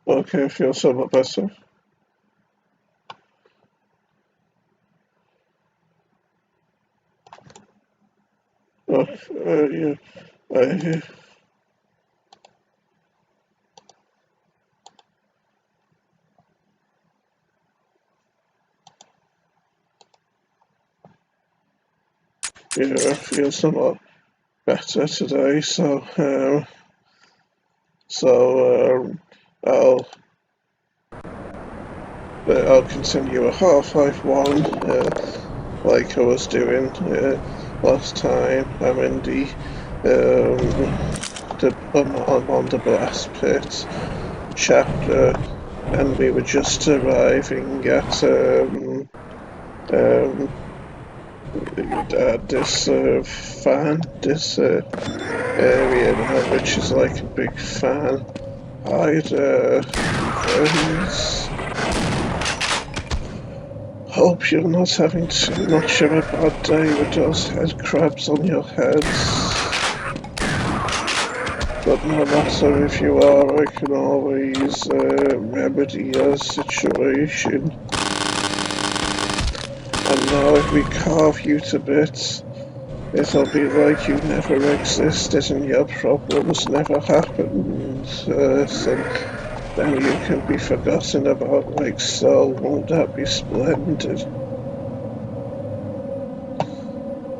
Okay, I feel somewhat better. Oh, yeah, I, yeah, I feel somewhat better today, so I'll I'll continue a Half-Life 1, like I was doing last time. I'm in I'm on the blast pit chapter, and we were just arriving um, at this this area now, which is like a big fan. I'd friends. Hope you're not having too much of a bad day with those head crabs on your heads. But no matter if you are, I can always remedy your situation. And now if we carve you to bits, it'll be like you never existed and your problems never happened. And then you can be forgotten about like so. Won't that be splendid?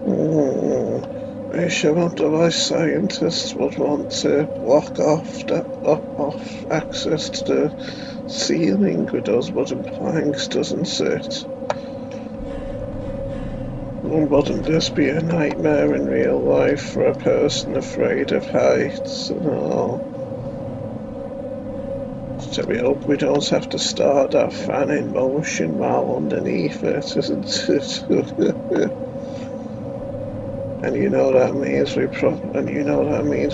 Mm. I sure wonder why scientists would want to block off access to the ceiling with those wooden planks, doesn't it? And wouldn't this be a nightmare in real life for a person afraid of heights and all? So we hope we don't have to start that fan in motion while underneath it, isn't it? And you know that means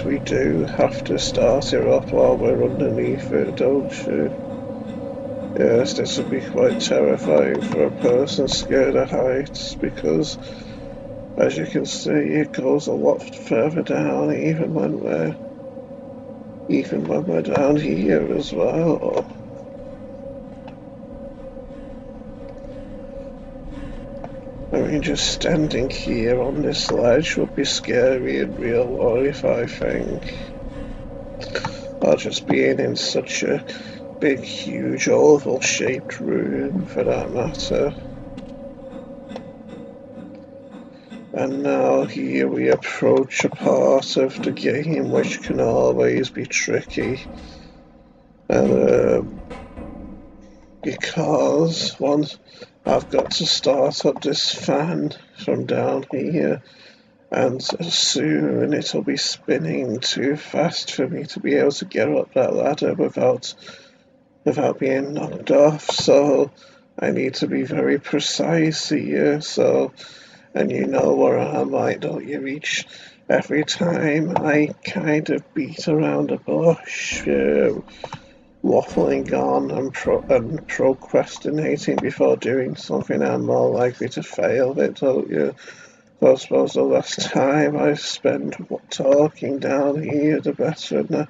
we do have to start it up while we're underneath it, don't you? Yes, this would be quite terrifying for a person scared of heights because, as you can see, it goes a lot further down even when we're down here as well. I mean, just standing here on this ledge would be scary in real life, I think. Or just being in such a big, huge, oval-shaped room, for that matter. And now here we approach a part of the game which can always be tricky. And because once I've got to start up this fan from down here, and soon it'll be spinning too fast for me to be able to get up that ladder without being knocked off. So I need to be very precise here. So, and you know where I'm like, don't you? Every time I kind of beat around a bush, waffling on and procrastinating before doing something, I'm more likely to fail it, don't you? So I suppose the less time I spend talking down here, the better, and I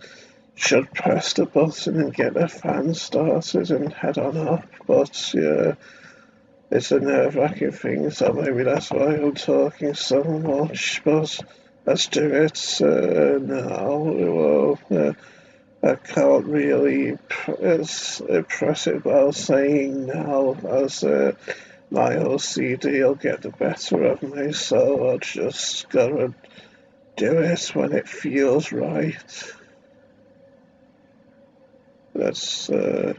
should press the button and get the fan started and head on up. But yeah, it's a nerve-wracking thing, so maybe that's why I'm talking so much. But let's do it now. Well, I can't really press it while saying now, as my OCD will get the better of me, so I just gotta do it when it feels right. That's oh,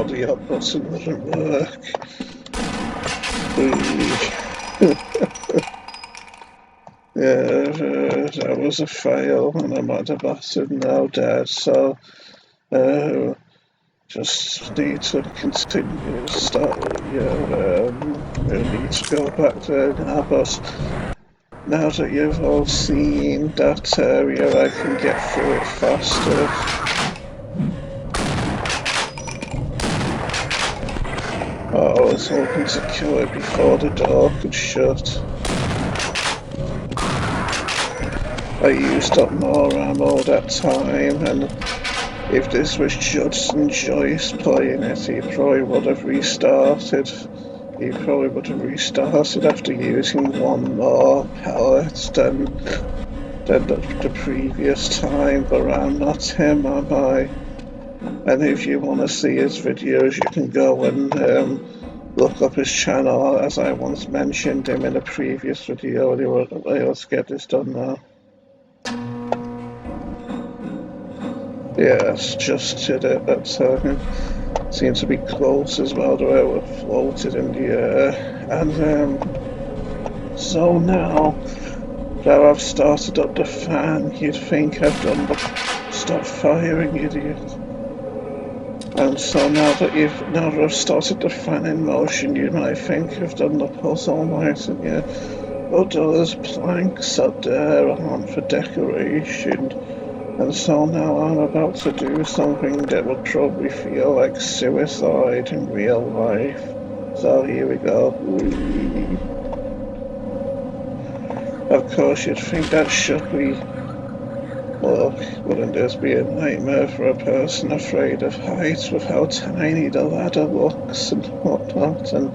the up button doesn't work. Yeah, that was a fail, and I'm at the button now, dead. So uh, just need to continue. Start. Yeah, I need to go back there now, but now that you've all seen that area, I can get through it faster. Oh, I was hoping to kill it before the door could shut. I used up more ammo that time, and If this was Judson Joyce playing it, he probably would have restarted. He probably would have restarted after using one more pellet than the previous time, but I'm not him, am I? And if you want to see his videos, you can go and look up his channel, as I once mentioned him in a previous video. Anyway, let's get this done now. Yes, just hit it. That's seems to be close as well to where it floated in the air. And so now that I've started up the fan, you'd think I've done the stop firing, idiot. And so now that I've started the fan in motion, you might think I've done the puzzle, mightn't you? But those planks up there aren't for decoration. And so now I'm about to do something that would probably feel like suicide in real life. So here we go. Whee. Of course you'd think that should be, well, wouldn't this be a nightmare for a person afraid of heights with how tiny the ladder looks and whatnot, and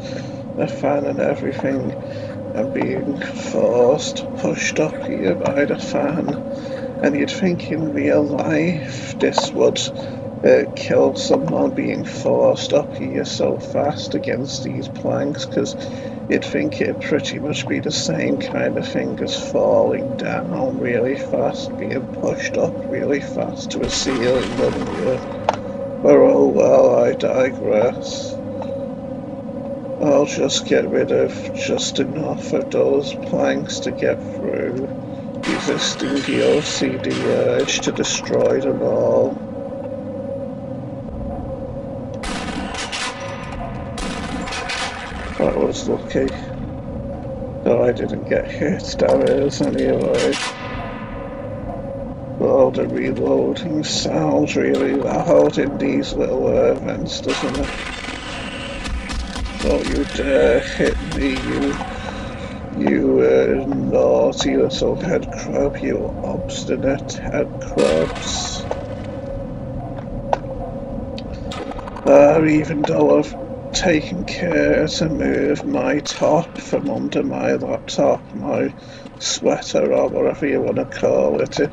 the fan and everything, and being pushed up here by the fan. And you'd think in real life this would kill someone being forced up here so fast against these planks, because you'd think it'd pretty much be the same kind of thing as falling down really fast, being pushed up really fast to a ceiling, wouldn't you? But oh well, I digress. I'll just get rid of just enough of those planks to get through, resisting the OCD urge to destroy them all. That was lucky. Though I didn't get hit, that is, anyway. Well, the reloading sounds really loud in these little vents, doesn't it? Don't you dare hit me, you naughty little head crab, you obstinate head crabs. Even though I've taken care to move my top from under my laptop, my sweater or whatever you want to call it,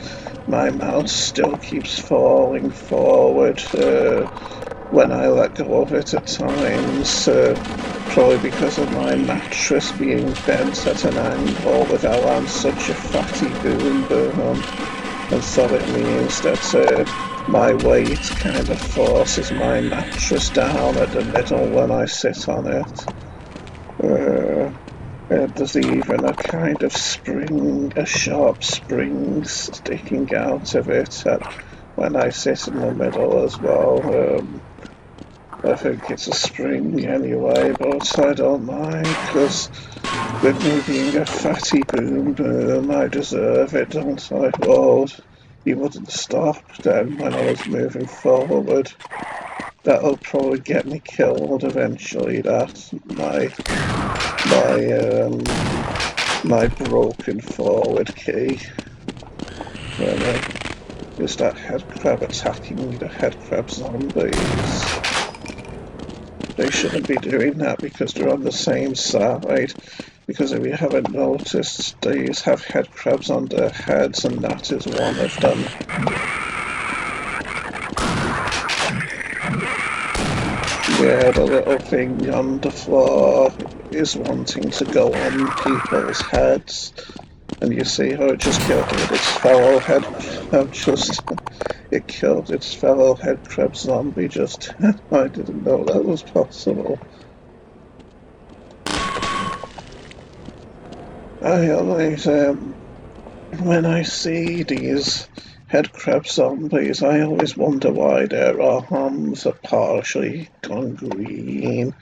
my mouse still keeps falling forward when I let go of it at times, probably because of my mattress being bent at an angle without I'm such a fatty boom boom. And so it means that my weight kind of forces my mattress down at the middle when I sit on it. There's even a kind of spring, a sharp spring sticking out of it when I sit in the middle as well. I think it's a spring anyway, but I don't mind, because with me being a fatty boom boom, I deserve it, don't I? Well, he wouldn't stop then when I was moving forward. That'll probably get me killed eventually, that's my broken forward key. Really. Is that head crab attacking the head crab zombies? They shouldn't be doing that because they're on the same side. Because if you haven't noticed, these have head crabs on their heads, and that is one of them. Yeah, the little thing on the floor is wanting to go on people's heads. And you see how it just killed it with its fellow head crab, it killed its fellow head crab zombie just. I didn't know that was possible. I always, when I see these head crab zombies, I always wonder why their arms are partially gone green.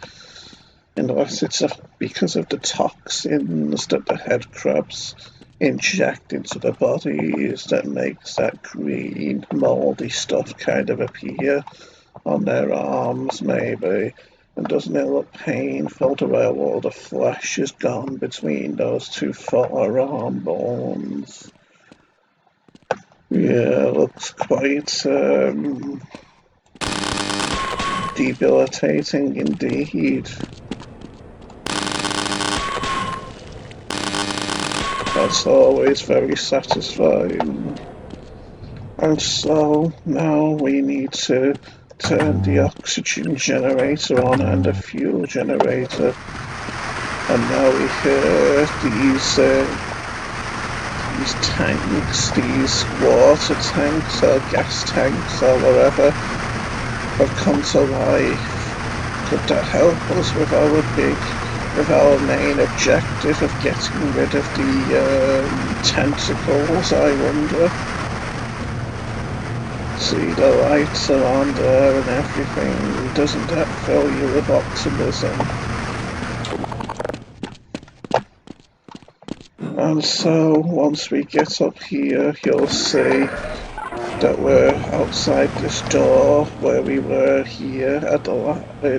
Unless it's because of the toxins that the head crabs inject into the bodies that makes that green, mouldy stuff kind of appear on their arms, maybe. And doesn't it look painful to where all the flesh is gone between those two forearm bones? Yeah, looks quite debilitating indeed. That's always very satisfying. And so now we need to turn the oxygen generator on and the fuel generator. And now we hear these tanks, these water tanks or gas tanks or whatever, have come to life. Could that help us with our main objective of getting rid of the tentacles, I wonder? See, the lights are on there and everything. Doesn't that fill you with optimism? And so, once we get up here, you'll see that we're outside this door where we were here at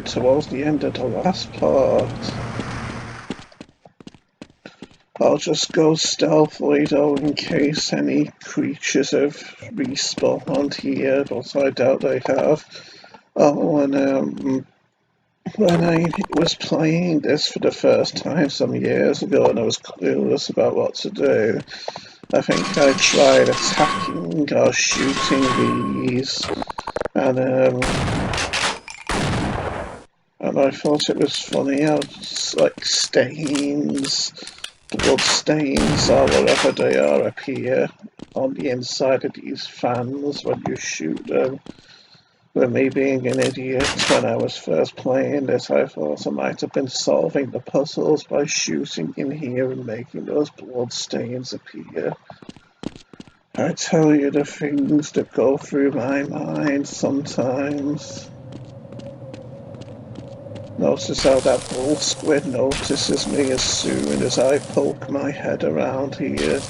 towards the end of the last part. I'll just go stealthily though in case any creatures have respawned here, but I doubt they have. Oh, and when I was playing this for the first time some years ago and I was clueless about what to do, I think I tried attacking or shooting these, and I thought it was funny how like stains, blood stains or whatever they are appear on the inside of these fans when you shoot them. But me being an idiot when I was first playing this, I thought I might have been solving the puzzles by shooting in here and making those blood stains appear. I tell you the things that go through my mind sometimes. Notice how that bull squid notices me as soon as I poke my head around here.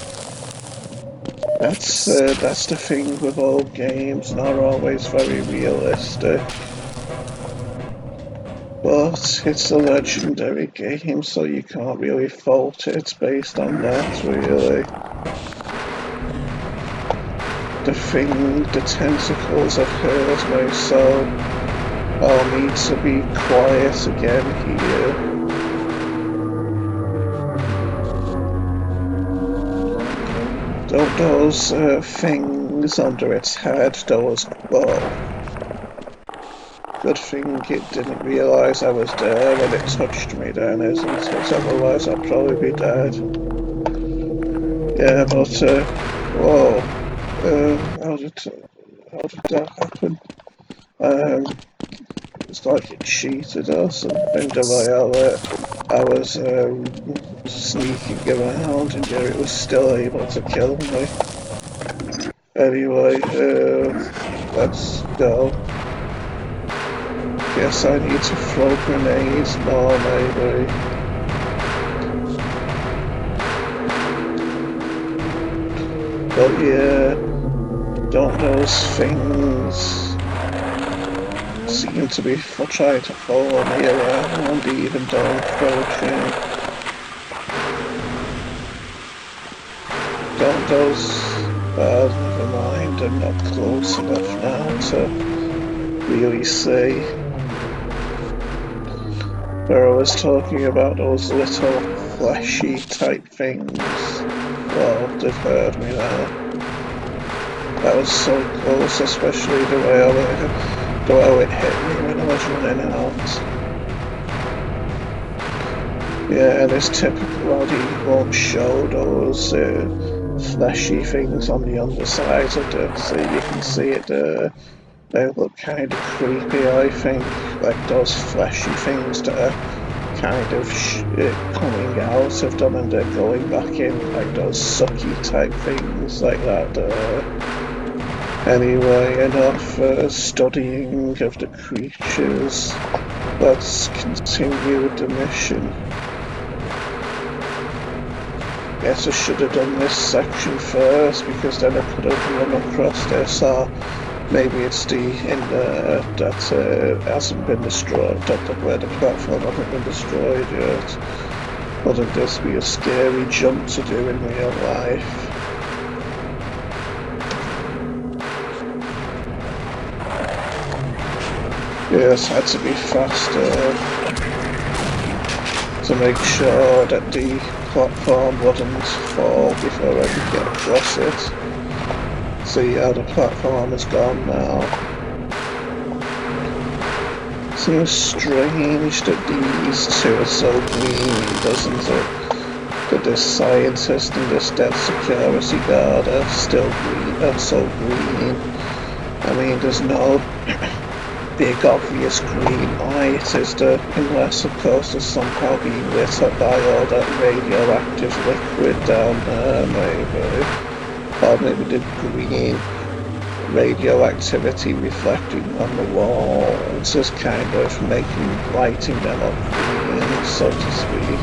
That's the thing with old games, not always very realistic. But it's a legendary game, so you can't really fault it based on that, really. The tentacles have hurt me, so I'll need to be quiet again here. Don't those things under its head, those... Good thing it didn't realise I was there when it touched me then, isn't it? Otherwise I'd probably be dead. Yeah, but, whoa. How did that happen? It's like it cheated or something, the way I was sneaking around and yet it was still able to kill me. Anyway, let's go. Guess I need to throw grenades more, maybe. But yeah, don't those things seem to be trying to follow me around even though I'm approaching? Don't those... never mind, I'm not close enough now to really see. Where I was talking about those little fleshy type things. Well, they've heard me now. That was so close, especially the way it hit me when I was running out. Yeah, and it's typical how he won't show those fleshy things on the underside of it, so you can see it there. They look kind of creepy, I think, like those fleshy things that are kind of coming out of them and they're going back in, like those sucky type things like that. Anyway, enough studying of the creatures. Let's continue with the mission. Guess I should have done this section first because then I could have run across this, or maybe it's the that hasn't been destroyed, where the platform hasn't been destroyed yet. Wouldn't this be a scary jump to do in real life? Yes, had to be faster to make sure that the platform wouldn't fall before I could get across it. See how the platform is gone now. Seems strange that these two are so green, doesn't it? That this scientist and this dead security guard are still green, are so green. I mean, there's no big obvious green light, is there? Unless, of course, they're somehow being lit up by all that radioactive liquid down there, maybe. Or maybe the green radioactivity reflecting on the walls is kind of lighting them up green, so to speak.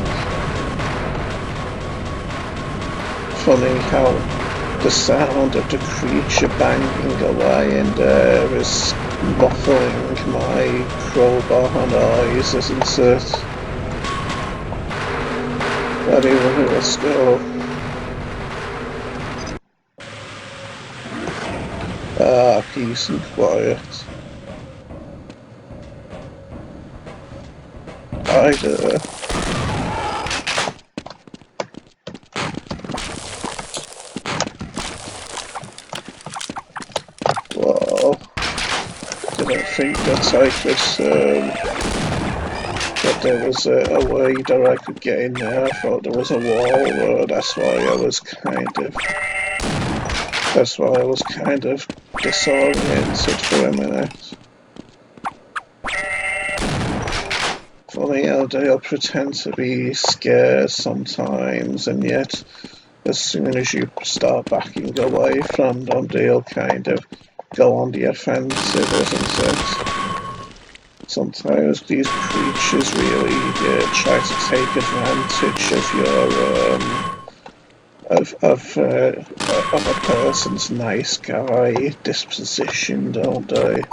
Funny how the sound of the creature banging away in there is muffling my crowbar noise, isn't it? Anyway, let's go. Ah, peace and quiet. Hi there. Well, didn't think that I could, that there was a way that I could get in there. I thought there was a wall there, that's why I was kind of disoriented for a minute. Funny how they'll pretend to be scared sometimes, and yet as soon as you start backing away from them, they'll kind of go on the offensive, isn't it? Sometimes these creatures really try to take advantage of your of a person's nice guy disposition, don't they?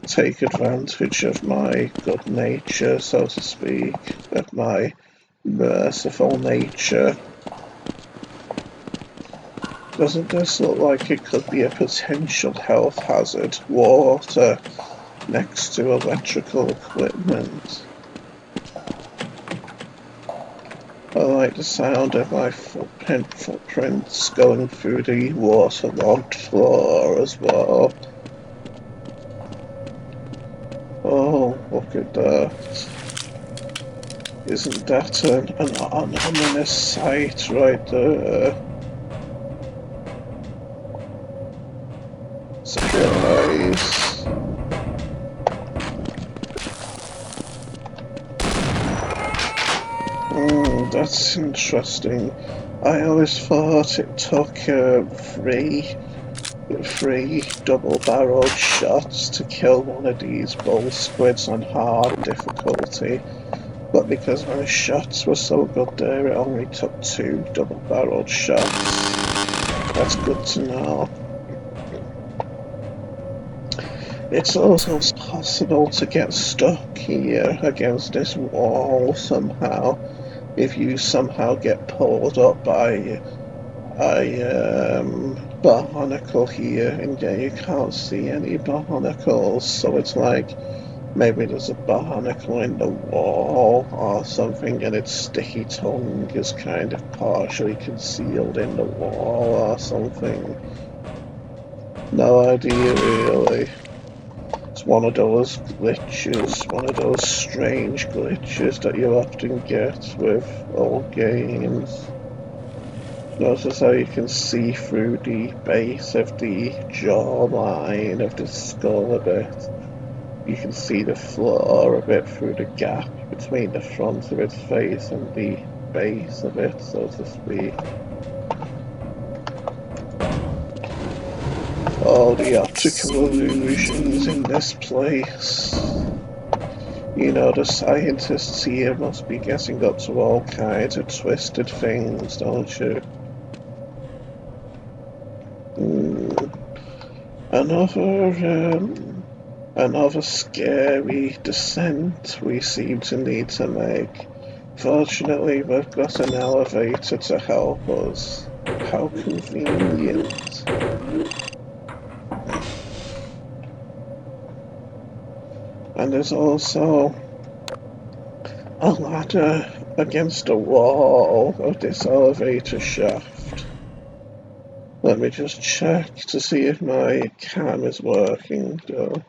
Take advantage of my good nature, so to speak, of my merciful nature. Doesn't this look like it could be a potential health hazard? Water next to electrical equipment. I like the sound of my footprints going through the waterlogged floor as well. Oh, look at that. Isn't that an ominous sight right there? Surprise. That's interesting. I always thought it took three double-barreled shots to kill one of these bull squids on hard difficulty, but because my shots were so good there, it only took 2 double-barreled shots. That's good to know. It's also possible to get stuck here against this wall somehow, if you somehow get pulled up by a barnacle here, and yeah, you can't see any barnacles, so it's like maybe there's a barnacle in the wall or something, and its sticky tongue is kind of partially concealed in the wall or something. No idea really. It's one of those glitches, one of those strange glitches that you often get with old games. Notice how you can see through the base of the jawline of the skull a bit. You can see the floor a bit through the gap between the front of its face and the base of it, so to speak. All the optical illusions in this place. You know, the scientists here must be getting up to all kinds of twisted things, don't you? Mm. Another scary descent we seem to need to make. Fortunately, we've got an elevator to help us. How convenient. And there's also a ladder against a wall of this elevator shaft. Let me just check to see if my cam is working, though.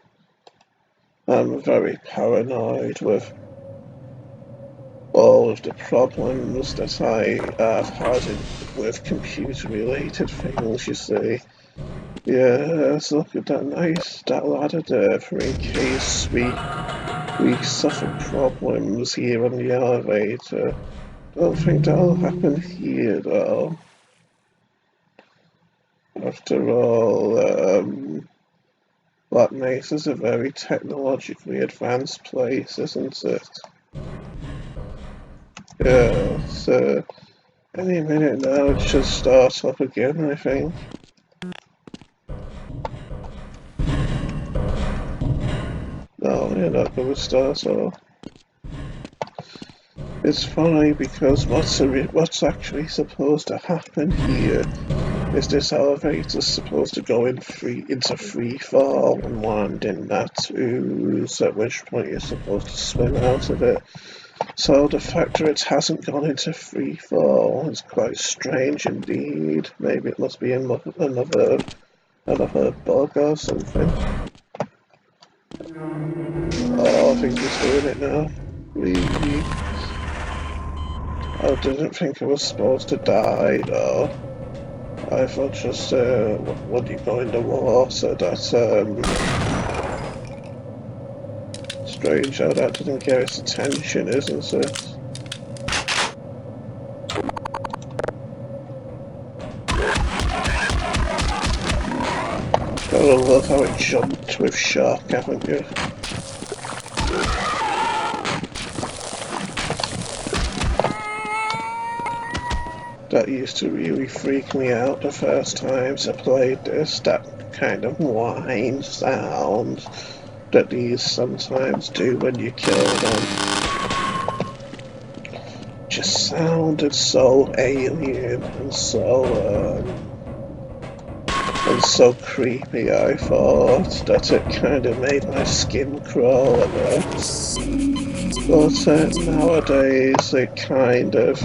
I'm very paranoid with all of the problems that I have had with computer-related things, you see. Yes, look at that ladder there for in case we suffer problems here on the elevator. Don't think that'll happen here, though. After all, Black Mesa's a very technologically advanced place, isn't it? Yes, any minute now it should start up again, I think. No, you're not going to start off. It's funny because what's actually supposed to happen here is this elevator's supposed to go into free fall and land in that ooze, at which point you're supposed to swim out of it. So the fact that it hasn't gone into free fall is quite strange indeed. Maybe it must be another bug or something. Oh, I think he's doing it now. I didn't think I was supposed to die though. I thought just when you go in the water, that's strange how that didn't get its attention, isn't it? Gotta love how it jumped with shock, haven't you? That used to really freak me out the first times I played this, that kind of whine sound that these sometimes do when you kill them. Just sounded so alien and so creepy, I thought, that it kind of made my skin crawl a bit. But nowadays it kind of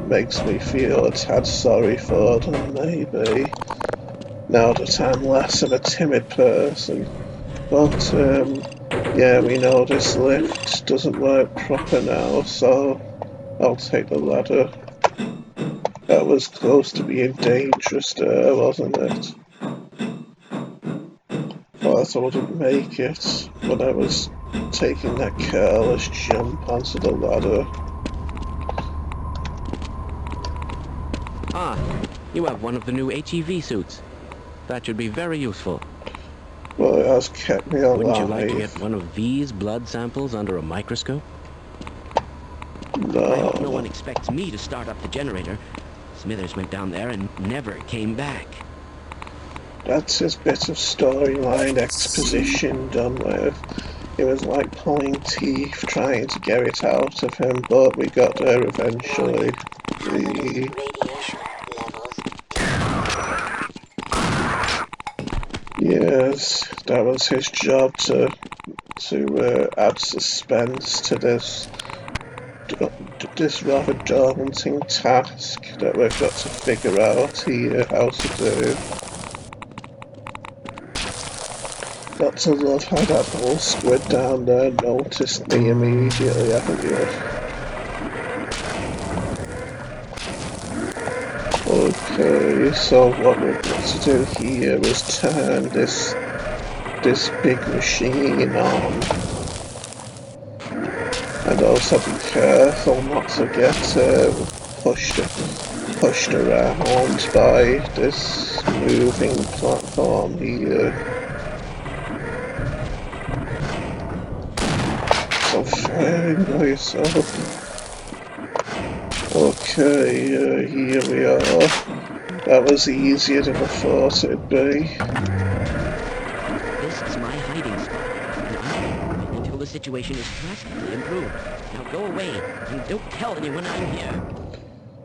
makes me feel a tad sorry for them, maybe, now that I'm less of a timid person. But yeah, we know this lift doesn't work proper now, so I'll take the ladder. That was close to being dangerous there, wasn't it? Thought I wouldn't make it when I was taking that careless jump onto the ladder. Ah, you have one of the new HEV suits. That should be very useful. Well, it has kept me alive. Wouldn't you like to get one of these blood samples under a microscope? No. I hope no one expects me to start up the generator. Smithers went down there and never came back. That's his bit of storyline exposition done with. It was like pulling teeth trying to get it out of him, but we got there eventually. Yes, that was his job to add suspense to this rather daunting task that we've got to figure out here how to do. Got to love how that whole squid down there noticed me immediately, haven't you? Okay, so what we've got to do here is turn this big machine on. And also be careful not to get pushed around by this moving platform here. So fairing by yourself. Okay, here we are. That was easier than I thought it'd be. This is my hiding spot, and I'm moving until the situation is drastically improved. Now go away, and don't tell anyone I'm here.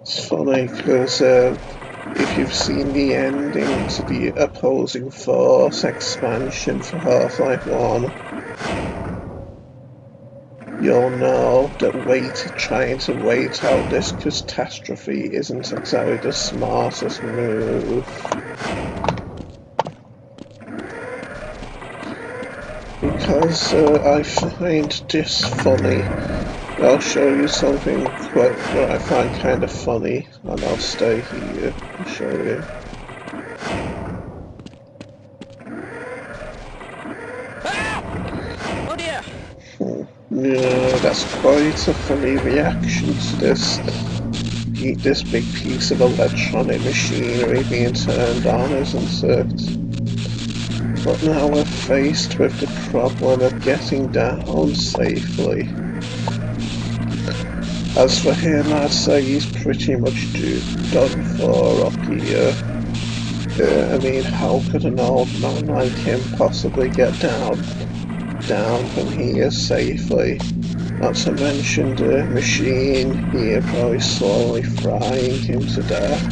It's funny, because if you've seen the ending to the Opposing Force expansion for Half-Life 1, you'll know that trying to wait out this catastrophe isn't exactly the smartest move. Because I find this funny. I'll show you something that I find kind of funny, and I'll stay here and show you. Ah! Oh dear! Yeah, that's quite a funny reaction to this big piece of electronic machinery being turned on, isn't it? But now we're faced with the problem of getting down safely. As for him, I'd say he's pretty much done for up here. I mean, how could an old man like him possibly get down from here safely? Not to mention the machine here probably slowly frying him to death.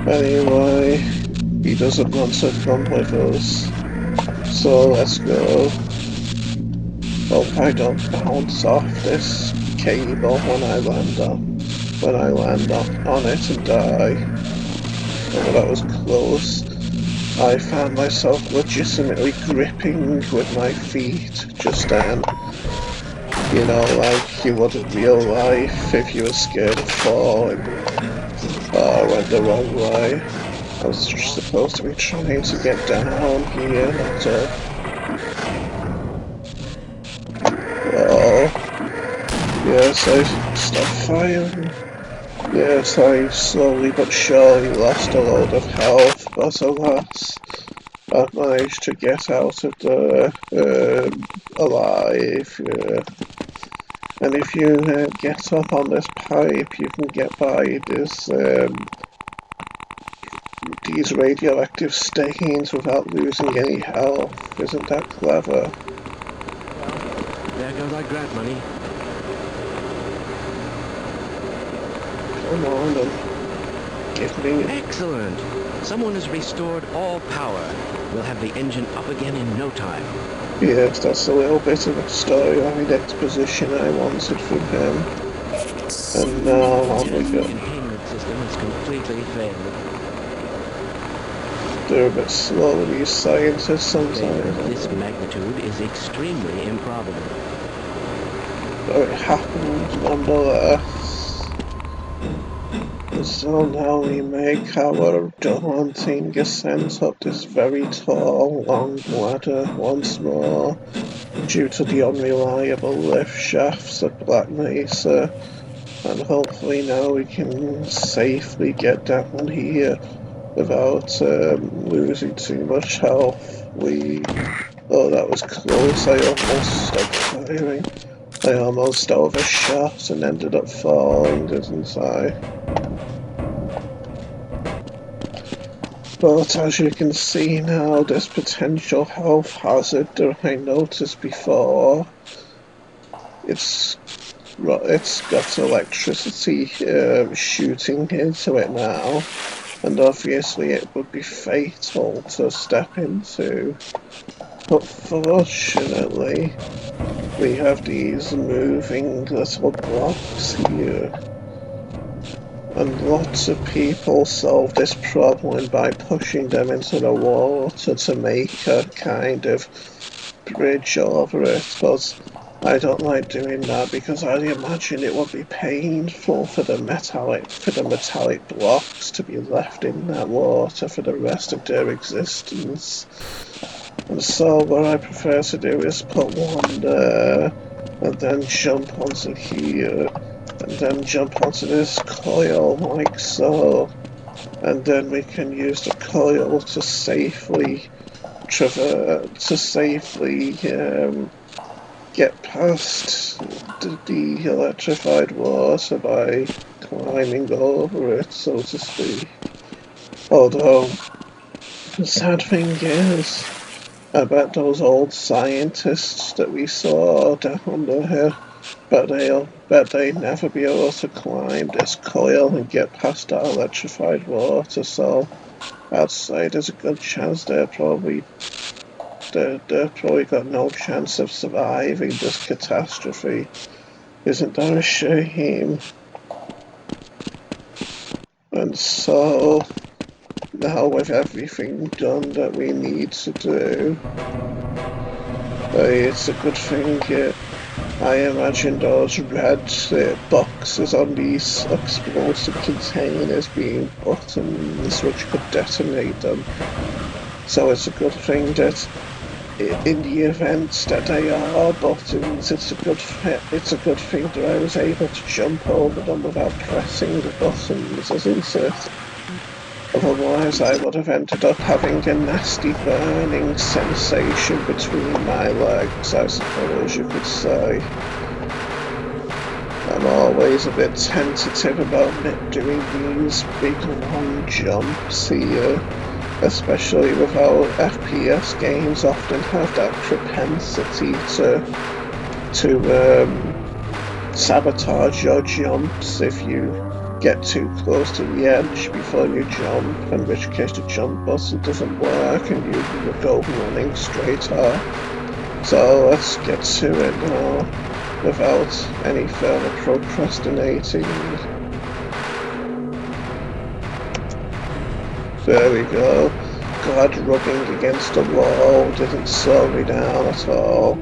Anyway, he doesn't want to come with us, so let's go. Hope I don't bounce off this cable when I land on it and die. Oh, that was close. I found myself legitimately gripping with my feet just then. You know, like you would in real life if you were scared of falling. Oh, I went the wrong way. I was supposed to be trying to get down here, not up. Oh, yes, I stopped firing. Yes, I slowly but surely lost a load of health, but alas, I've managed to get out of the alive. And if you get up on this pipe, you can get by these radioactive stains without losing any health. Isn't that clever? There goes our grant money. Come on and give me... Excellent! Someone has restored all power. We'll have the engine up again in no time. Yes, that's a little bit of a storyline exposition I wanted from him. And now on we go. The containment system has completely failed. They're a bit slow, these scientists Failure of sometimes. this magnitude is extremely improbable. But it happened nonetheless. So now we make our daunting ascent up this very tall, long ladder once more, due to the unreliable lift shafts at Black Mesa, and hopefully now we can safely get down here without losing too much health. Oh, that was close. I almost stopped firing. I almost overshot and ended up falling, didn't I? But as you can see now, this potential health hazard that I noticed before, it's got electricity shooting into it now, and obviously it would be fatal to step into. But fortunately, we have these moving little blocks here. And lots of people solve this problem by pushing them into the water to make a kind of bridge over it, but I don't like doing that because I imagine it would be painful for the metallic blocks to be left in that water for the rest of their existence. And so what I prefer to do is put one there and then jump onto here and then jump onto this coil like so, and then we can use the coil to safely get past the electrified water by climbing over it, so to speak. Although the sad thing is, I bet those old scientists that we saw down there, bet they never be able to climb this coil and get past that electrified water, so I'd say there's a good chance they're probably They've probably got no chance of surviving this catastrophe. Isn't that a shame? And so, now with everything done that we need to do, it's a good thing I imagine those red boxes on these explosive containers being buttons which could detonate them. So it's a good thing that in the event that they are buttons, it's a good thing that I was able to jump over them without pressing the buttons, isn't it? Otherwise I would have ended up having a nasty burning sensation between my legs, I suppose you could say. I'm always a bit tentative about doing these big long jumps here, especially with how FPS games often have that propensity to sabotage your jumps if you get too close to the edge before you jump, in which case the jump button doesn't work and you will go running straight up. So let's get to it now, without any further procrastinating. There we go. Glad rubbing against the wall didn't slow me down at all.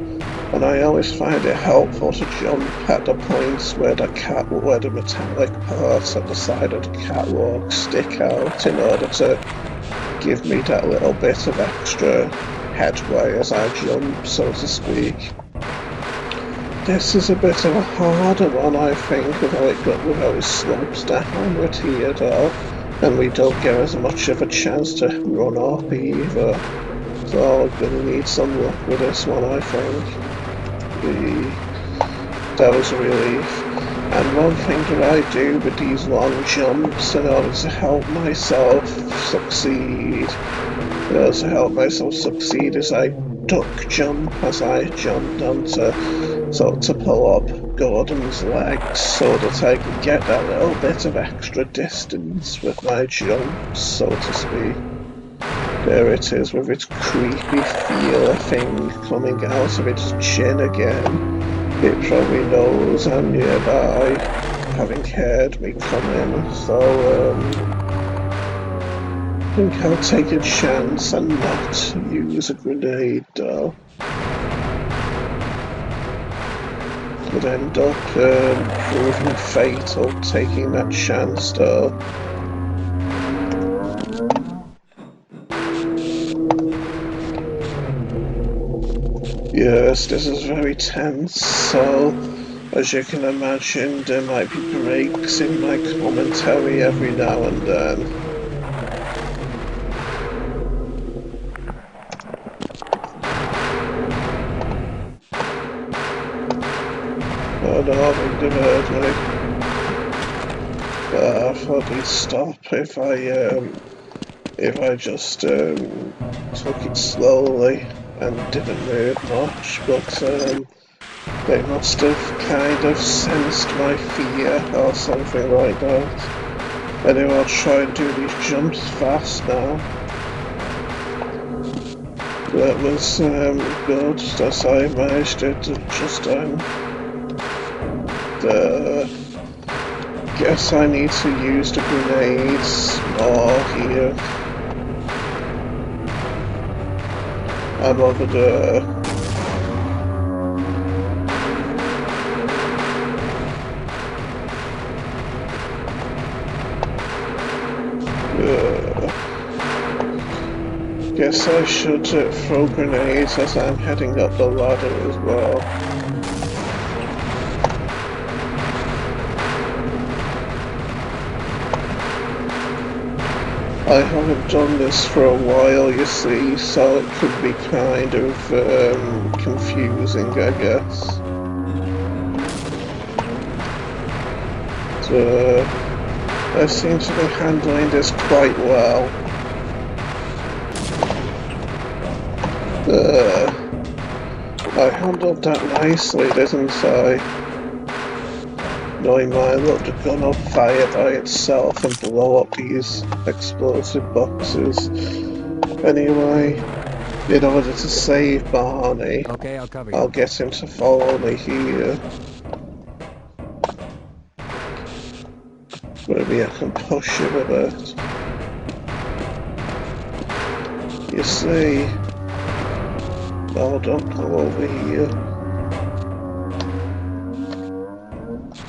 And I always find it helpful to jump at the points where the metallic parts at the side of the catwalk stick out in order to give me that little bit of extra headway as I jump, so to speak. This is a bit of a harder one, I think, without it slopes downward here though, and we don't get as much of a chance to run up either. So we're gonna need some luck with this one, I think. That was a relief. And one thing that I do with these long jumps in order to help myself succeed is I duck jump as I jump down to pull up Gordon's legs so that I can get that little bit of extra distance with my jumps, so to speak. There it is with its creepy feeler thing coming out of its chin again. It probably knows I'm nearby, having heard me come in, so I think I'll take a chance and not use a grenade though. Could end up proving fatal taking that chance though. Yes, this is very tense, so as you can imagine there might be breaks in my commentary every now and then. Oh no, I think they've heard me. I thought they'd stop if I just took it slowly and didn't move much, but they must have kind of sensed my fear or something like that. Anyway, I'll try and do these jumps fast now. That was good that I managed it just guess I need to use the grenades more here. I'm over there. Guess I should throw grenades as I'm heading up the ladder as well. I haven't done this for a while, you see, so it could be kind of confusing, I guess. So, I seem to be handling this quite well. I handled that nicely, didn't I? Knowing I let the gun on fire by itself and blow up these explosive boxes. Anyway, In order to save Barney, Okay, I'll cover I'll you. get him to follow me here. Maybe I can push him a bit. You see? No, don't go over here.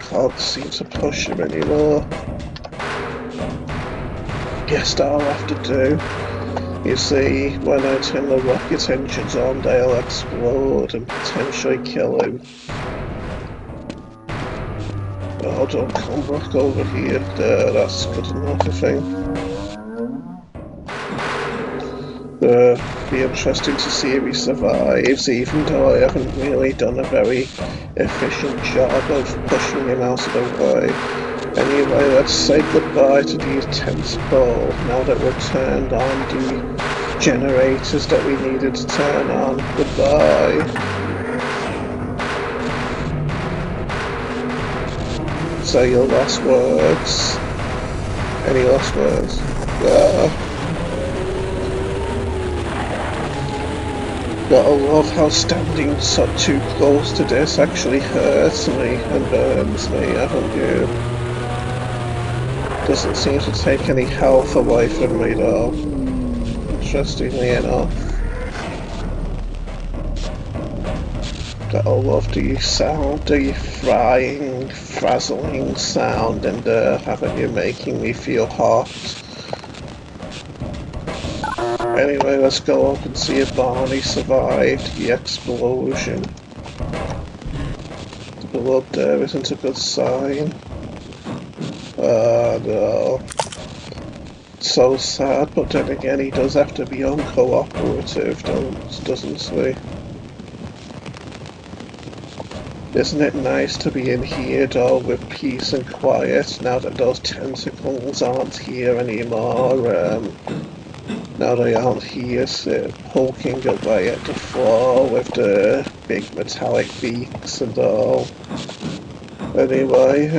Can't seem to push him anymore. Guess that I'll have to do. You see, when I turn the rocket engines on, they'll explode and potentially kill him. Oh, don't come back over here. There, that's good enough, I think. Be interesting to see if he survives, even though I haven't really done a very efficient job of pushing him out of the way. Anyway, let's say goodbye to these tentacles now that we've turned on the generators that we needed to turn on. Goodbye. Say your last words. Any last words? But I love how standing so too close to this actually hurts me and burns me, haven't you? Doesn't seem to take any health away from me though, interestingly enough. But I love the sound, the frying, frazzling sound in there, having you making me feel hot. Anyway, let's go up and see if Barney survived the explosion. The blood there isn't a good sign. No. So sad, but then again he does have to be uncooperative, doesn't he? Isn't it nice to be in here though with peace and quiet now that those tentacles aren't here anymore? Now they aren't here poking away at the floor with the big metallic beaks and all. Anyway,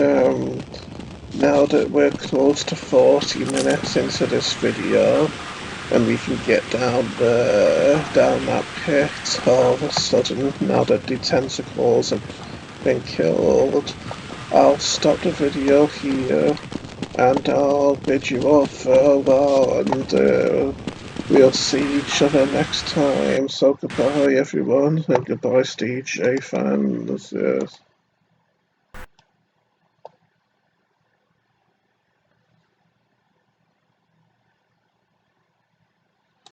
now that we're close to 40 minutes into this video, and we can get down there, down that pit all of a sudden, now that the tentacles have been killed, I'll stop the video here, and I'll bid you all farewell, and we'll see each other next time. So goodbye everyone, and goodbye Steve J fans. Yes.